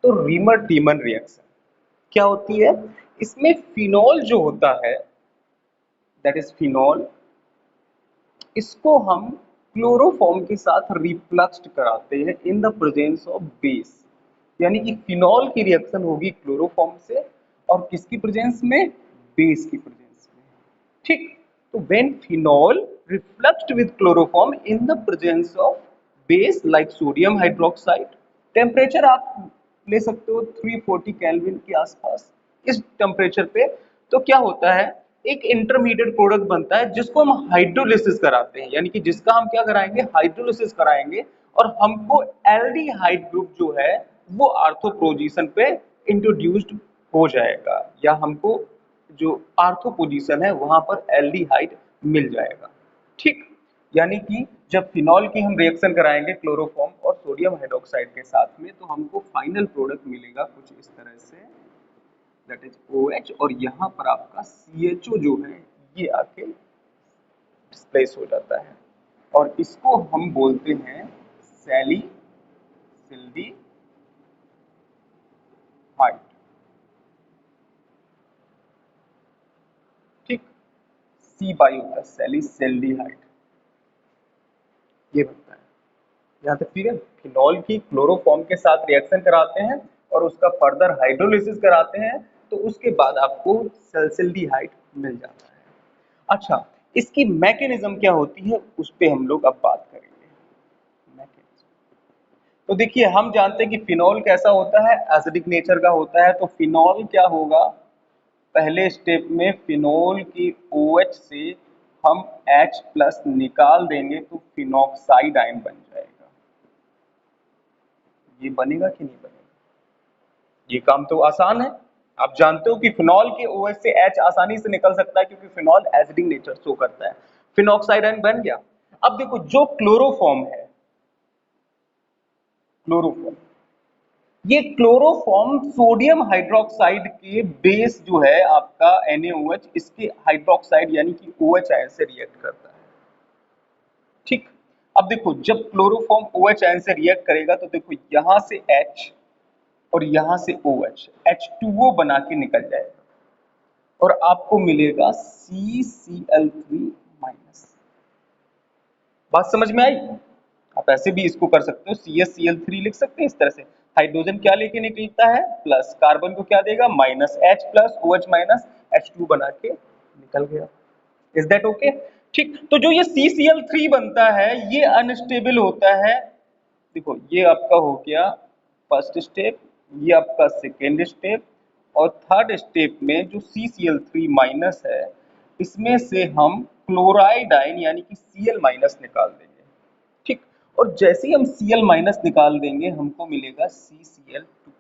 तो reamer टीमन reaction क्या होती है? इसमें फिनॉल जो होता है, दैट इज फिनॉल, इसको हम क्लोरोफॉर्म के साथ रिफ्लक्स्ड कराते हैं इन द प्रेजेंस ऑफ बेस। यानी कि फिनॉल की रिएक्शन होगी क्लोरोफॉर्म से, और किसकी प्रेजेंस में? बेस की प्रेजेंस में। ठीक, तो when phenol refluxed with chloroform in the presence of base like sodium hydroxide, temperature आप ले सकते हो 340 केल्विन के आसपास, इस टेम्परेचर पे तो क्या होता है, एक इंटरमीडिएट प्रोडक्ट बनता है जिसको हम हाइड्रोलिसिस कराते हैं। यानी कि जिसका हम क्या कराएंगे? हाइड्रोलिसिस कराएंगे, और हमको एल्डिहाइड ग्रुप जो है वो आर्थो पोजीशन पे इंट्रोड्यूस्ड हो जाएगा, या हमको जो आर्थो पोजीशन है वहां पर एल्डिहाइड मिल जाएगा। ठीक, यानी कि जब फिनॉल की हम रिएक्शन कराएंगे क्लोरोफॉर्म और सोडियम हाइड्रोक्साइड के साथ में, तो हमको फाइनल प्रोडक्ट मिलेगा कुछ इस तरह से, दैट इज OH, और यहाँ पर आपका CHO जो है ये आके डिस्प्लेस हो जाता है, और इसको हम बोलते हैं सैलिसिल्डिहाइड। ठीक, C बाई होता है सैलिसिल्डिहाइड, ये बनता है। यहाँ तक ठीक है? फिनॉल की क्लोरोफॉर्म के साथ रिएक्शन कराते हैं और उसका फर्दर हाइड्रोलिसिस कराते हैं, तो उसके बाद आपको सैलिसिल्डिहाइड मिल जाता है। अच्छा, इसकी मैकेनिज्म क्या होती है उस पे हम लोग अब बात करेंगे। मैकेनिज्म, तो देखिए हम जानते हैं कि फिनॉल कैसा होता है? एसिडिक नेचर का होता है। तो फिनॉल क्या होगा? पहले स्टेप में फिनॉल की OH से हम H प्लस निकाल देंगे तो फिनॉक्साइड आयन बन जाएगा। ये बनेगा कि नहीं बनेगा? ये काम तो आसान है। आप जानते हो कि फिनॉल के OH से H आसानी से निकल सकता है क्योंकि फिनॉल एसिडिक नेचर शो करता है। फिनॉक्साइड आयन बन गया। अब देखो जो क्लोरोफॉर्म है, क्लोरोफॉर्म, ये क्लोरोफॉर्म सोडियम हाइड्रोक्साइड के बेस जो है आपका NaOH, इसके हाइड्रोक्साइड यानी कि OH आयन से रिएक्ट करता है। ठीक, अब देखो जब क्लोरोफॉर्म OH आयन से रिएक्ट करेगा तो देखो यहां से H और यहां से OH, H2O बना के निकल जाएगा, और आपको मिलेगा CCl3 माइनस। बात समझ में आई? आप ऐसे भी इसको कर सकते हो, CaCl3 लिख सकते हैं इस तरह से। हाइड्रोजन क्या लेके निकलता है? प्लस। कार्बन को क्या देगा? Minus. H plus OH minus H2 बना के निकल गया। Is that okay? ठीक, तो जो ये CCl3 बनता है ये अनस्टेबल होता है। देखो ये आपका हो गया फर्स्ट स्टेप, ये आपका सेकेंड स्टेप, और थर्ड स्टेप में जो CCl3 माइनस है इसमें से हम क्लोराइड आयन यानी कि Cl माइनस निकाल देंगे। ठीक, और जैसे ही हम Cl माइनस निकाल देंगे हमको मिलेगा CCl2।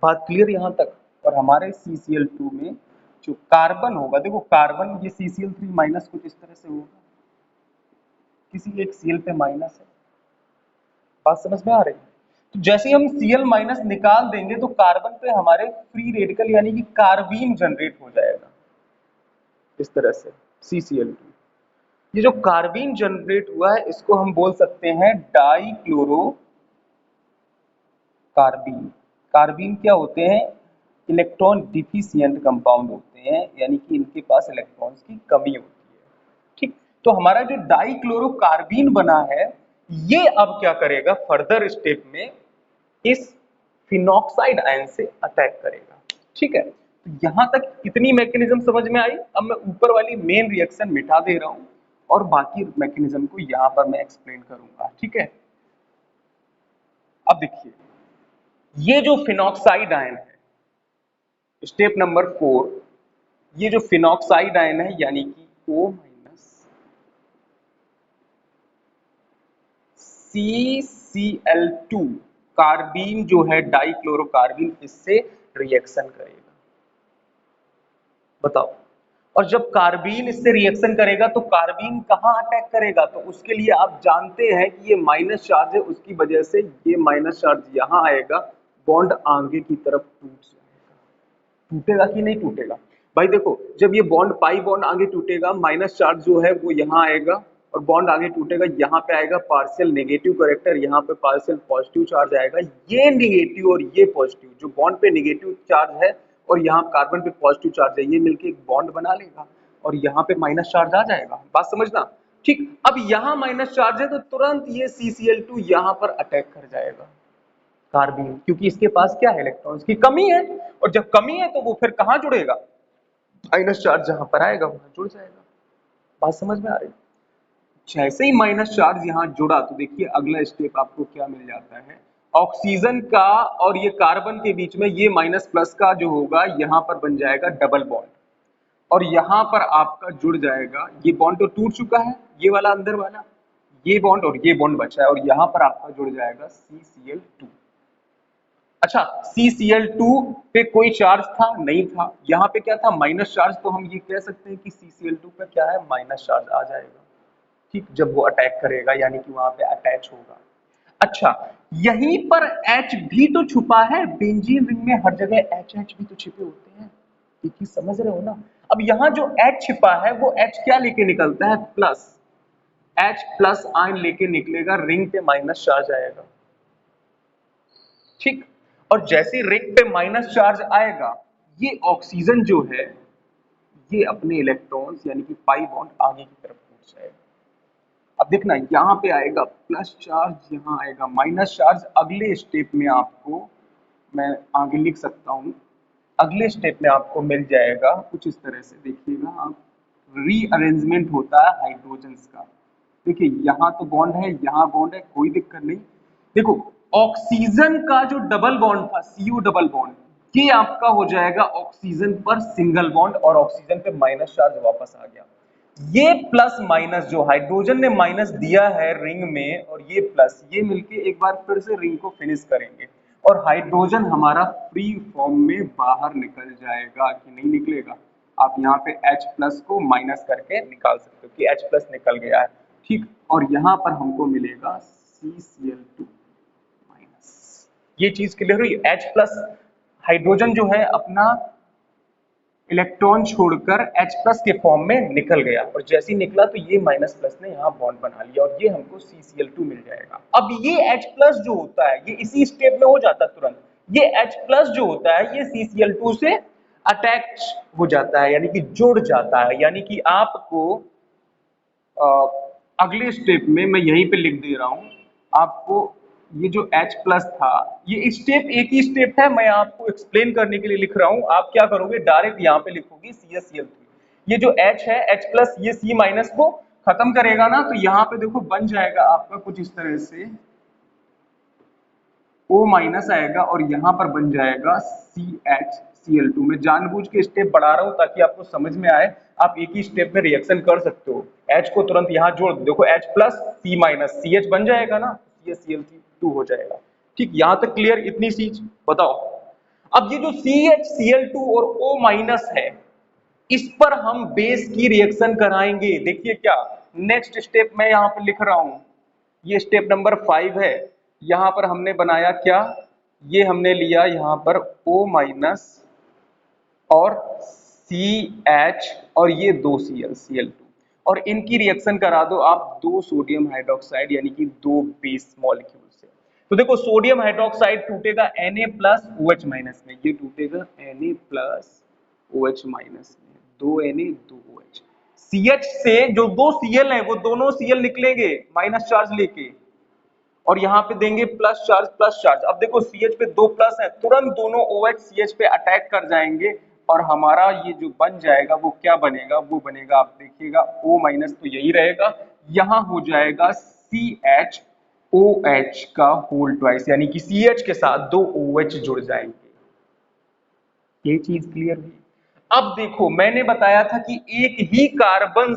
बात क्लियर यहाँ तक? और हमारे CCl2 में जो कार्बन होगा, देखो कार्बन, ये CCl3 माइनस कुछ इस तरह से होगा, किसी एक Cl पे माइनस है। बात समझ में आ रही है? तो जैसे ही हम Cl माइनस निकाल देंगे तो कार्बन पे हमारे फ्री रेडिकल यानी कि कार्बीन जनरेट हो जाएगा इस तरह से, CCl2। ये जो कार्बीन जनरेट हुआ है इसको हम बोल सकते हैं डाइक्लोरो कार्बीन। कार्बीन क्या होते हैं? इलेक्ट्रॉन डिफिशिएंट कंपाउंड होते हैं, यानी कि इनके पास इलेक्ट्रॉन्स की कमी होती है। ठीक, तो हमारा जो डाइक्लोरोकार्बीन बना है ये अब क्या करेगा फर्दर स्टेप में? इस फिनॉक्साइड आयन से अटैक करेगा। ठीक है, तो यहां तक इतनी मैकेनिज्म समझ में आई। अब मैं ऊपर वाली मेन रिएक्शन मिटा दे रहा हूं और बाकी मैकेनिज्म को यहां पर मैं एक्सप्लेन करूंगा। ठीक है, अब देखिए ये जो फिनॉक्साइड आयन है, स्टेप नंबर 4, ये जो फिनॉक्साइड आयन है यानी कि O माइनस CCl2 कार्बीन जो है डाइक्लोरोकार्बीन, इससे रिएक्शन करेगा। बताओ, और जब कार्बीन इससे रिएक्शन करेगा तो कार्बीन कहां अटैक करेगा? तो उसके लिए आप जानते हैं कि ये माइनस चार्ज है, उसकी वजह से ये माइनस चार्ज यहां आएगा, बॉन्ड आगे की तरफ टूट जाएगा। टूटेगा कि नहीं टूटेगा? भाई देखो जब ये बॉन्ड पाई बॉन्ड आगे टूटेगा, माइनस चार्ज जो है वो यहां आएगा और बॉन्ड आगे टूटेगा, यहाँ पे आएगा पार्शियल नेगेटिव कैरेक्टर, यहाँ पे पार्शियल पॉजिटिव चार्ज आएगा। ये नेगेटिव और ये पॉजिटिव, जो बॉन्ड पे नेगेटिव चार्ज है और यहाँ कार्बन पे पॉजिटिव चार्ज है, ये मिलके एक बॉन्ड बना लेगा और यहाँ पे माइनस चार्ज आ जाएगा। बात समझना, ठीक। अब यहाँ माइनस चार्ज है तो तुरंत ये CCl2 यहाँ पर अटैक कर जाएगा कार्बन, क्योंकि इसके पास क्या है, इलेक्ट्रॉन्स की कमी है। और जब कमी है तो वो फिर कहाँ जुड़ेगा, माइनस चार्ज जहां पर आएगा वहां जुड़ जाएगा। बात समझ में आ रही है? जैसे ही माइनस चार्ज यहाँ जुड़ा तो देखिए अगला स्टेप आपको क्या मिल जाता है, ऑक्सीजन का और ये कार्बन के बीच में ये माइनस प्लस का जो होगा यहाँ पर बन जाएगा डबल बॉन्ड, और यहाँ पर आपका जुड़ जाएगा, ये बॉन्ड तो टूट चुका है, ये वाला अंदर वाला, ये बॉन्ड और ये बॉन्ड बचा है, और यहाँ पर आपका जुड़ जाएगा CCl2। अच्छा, CCl2 पे कोई चार्ज था नहीं था, यहाँ पे क्या था, माइनस चार्ज, तो हम ये कह सकते हैं कि CCl2 पे क्या है, माइनस चार्ज आ जाएगा, ठीक, जब वो अटैक करेगा, यानी कि वहां पे अटैच होगा। अच्छा, यहीं पर H भी तो छुपा है, बेंजीन रिंग में हर जगह H भी तो छिपे होते हैं, ये चीज समझ रहे हो ना। अब यहाँ जो H छिपा है वो H क्या लेके निकलता है, प्लस, H प्लस आयन लेके निकलेगा, रिंग पे माइनस चार्ज आएगा, ठीक। और जैसे रिंग पे माइनस चार्ज आएगा, ये ऑक्सीजन जो है ये अपने इलेक्ट्रॉन्स यानी कि पाई बॉन्ड आगे की तरफ पहुंच जाएगा। अब देखना, यहाँ पे आएगा प्लस चार्ज, यहाँ आएगा माइनस चार्ज। अगले स्टेप में आपको मैं आगे लिख सकता हूँ, अगले स्टेप में आपको मिल जाएगा कुछ इस तरह से, देखिएगा आप, रीअरेंजमेंट होता है हाइड्रोजन्स का। देखिए यहाँ तो बॉन्ड है, यहाँ बॉन्ड है, कोई दिक्कत नहीं। देखो ऑक्सीजन का जो डबल बॉन्ड था, CO डबल बॉन्ड, ये आपका हो जाएगा ऑक्सीजन पर सिंगल बॉन्ड, और ऑक्सीजन पे माइनस चार्ज वापस आ गया। ये प्लस माइनस जो हाइड्रोजन ने माइनस दिया है रिंग में, और ये प्लस, ये मिलके एक बार फिर से रिंग को फिनिश करेंगे, और हाइड्रोजन हमारा फ्री फॉर्म में बाहर निकल जाएगा कि नहीं निकलेगा। आप यहाँ पे H प्लस को माइनस करके निकाल सकते हो कि H प्लस निकल गया है, ठीक। और यहाँ पर हमको मिलेगा CCl2 माइनस। ये चीज क्लियर हुई, H प्लस हाइड्रोजन जो है अपना इलेक्ट्रॉन छोड़कर H प्लस के फॉर्म में निकल गया, और जैसे ही निकला तो ये माइनस प्लस ने यहाँ बॉन्ड बना लिया, और ये हमको CCl2 मिल जाएगा। अब ये H प्लस जो होता है ये इसी स्टेप में हो जाता है तुरंत, ये H प्लस जो होता है ये CCl2 से अटैच हो जाता है, यानी कि जुड़ जाता है। यानी कि आपको अगले स्टेप में मैं यहीं पे लिख दे रहा हूं आपको, ये जो H प्लस था, ये स्टेप एक ही स्टेप है, मैं आपको एक्सप्लेन करने के लिए लिख रहा हूं। आप क्या करोगे, डायरेक्ट यहाँ पे लिखोगे CSCl3, ये जो H है H प्लस, ये C माइनस को खत्म करेगा ना, तो यहाँ पे देखो बन जाएगा आपका कुछ इस तरह से, O माइनस आएगा, और यहाँ पर बन जाएगा CHCl2। मैं जानबूझ के स्टेप बढ़ा रहा हूँ ताकि आपको समझ में आए, आप एक ही स्टेप में रिएक्शन कर सकते हो। H को तुरंत यहाँ जोड़ दो, देखो H plus C minus, CH बन जाएगा ना, CHCl2 हो जाएगा, ठीक। यहाँ तक क्लियर, इतनी चीज बताओ। अब ये जो CHCl2 और O माइनस है, इस पर हम बेस की रिएक्शन कराएंगे। देखिए क्या नेक्स्ट स्टेप मैं यहाँ पर लिख रहा हूँ, ये स्टेप नंबर 5 है। यहाँ पर हमने बनाया क्या, ये हमने लिया यहाँ पर O माइनस और CH, और ये 2 Cl2, और इनकी रिएक्शन करा दो आप 2 सोडियम हाइड्रोक्साइड यानी कि 2 बेस मॉलिक्यूल से। तो देखो सोडियम हाइड्रोक्साइड टूटेगा Na प्लस OH माइनस में, ये टूटेगा Na प्लस OH माइनस में, 2 Na 2 OH। CH से जो 2 Cl है वो दोनों Cl निकलेंगे माइनस चार्ज लेके, और यहाँ पे देंगे प्लस चार्ज प्लस चार्ज। अब देखो CH पे 2 प्लस है, तुरंत दोनों OH CH पे अटैक कर जाएंगे, और हमारा ये जो बन जाएगा वो क्या बनेगा, वो बनेगा, आप देखिएगा O माइनस तो यही रहेगा, यहाँ हो जाएगा CHOH का होल ट्वाइस, यानी कि CH के साथ 2 OH जुड़ जाएंगे। ये चीज क्लियर हुई। अब देखो मैंने बताया था कि एक ही कार्बन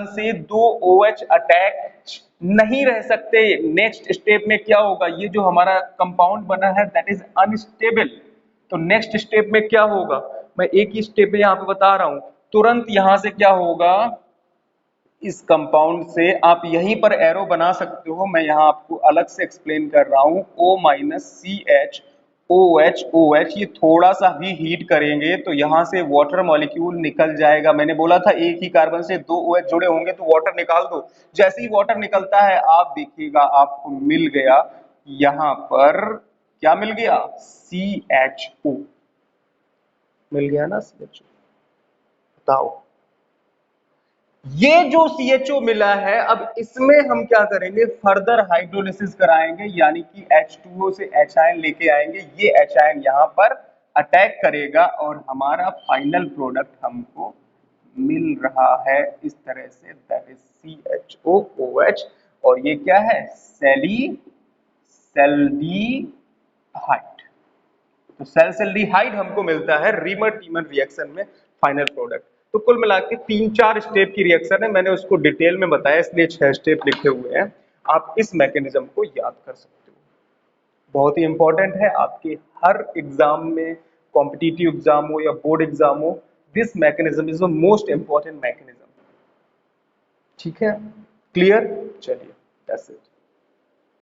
से 2 OH अटैच नहीं रह सकते। नेक्स्ट स्टेप में क्या होगा, ये जो हमारा कंपाउंड बना है दैट इज अनस्टेबल, तो नेक्स्ट स्टेप में क्या होगा, मैं एक ही स्टेप में यहाँ पे बता रहा हूं। तुरंत यहां से क्या होगा, इस कंपाउंड से आप यहीं पर एरो बना सकते हो, मैं यहाँ आपको अलग से एक्सप्लेन कर रहा हूं, O माइनस CH OH ये थोड़ा सा भी हीट करेंगे तो यहाँ से वाटर मॉलिक्यूल निकल जाएगा। मैंने बोला था एक ही कार्बन से दो OH जुड़े होंगे तो वाटर निकाल दो। जैसे ही वाटर निकलता है आप देखिएगा आपको मिल गया यहाँ पर, क्या मिल गया? CHO मिल गया ना, CHO। बताओ, ये जो CHO मिला है अब इसमें हम क्या करेंगे? फर्दर हाइड्रोलिसिस कराएंगे, यानी कि H2O से H आयन लेके आएंगे। ये H आयन यहाँ पर अटैक करेगा और हमारा फाइनल प्रोडक्ट हमको मिल रहा है इस तरह से, दैट इज CHOOH। और ये क्या है? सेल्डिहाइड। तो सेल्डिहाइड हमको मिलता है रीमर टीमर रिएक्शन में फाइनल प्रोडक्ट। तो कुल मिला के 3-4 स्टेप की रिएक्शन है, मैंने उसको डिटेल में बताया इसलिए 6 स्टेप लिखे हुए हैं। आप इस मैकेनिज्म को याद कर सकते हो, बहुत ही इंपॉर्टेंट है आपके हर एग्जाम में, कॉम्पिटिटिव एग्जाम हो या बोर्ड एग्जाम हो, this mechanism is the most important mechanism. ठीक है, क्लियर? चलिए, दैट्स इट।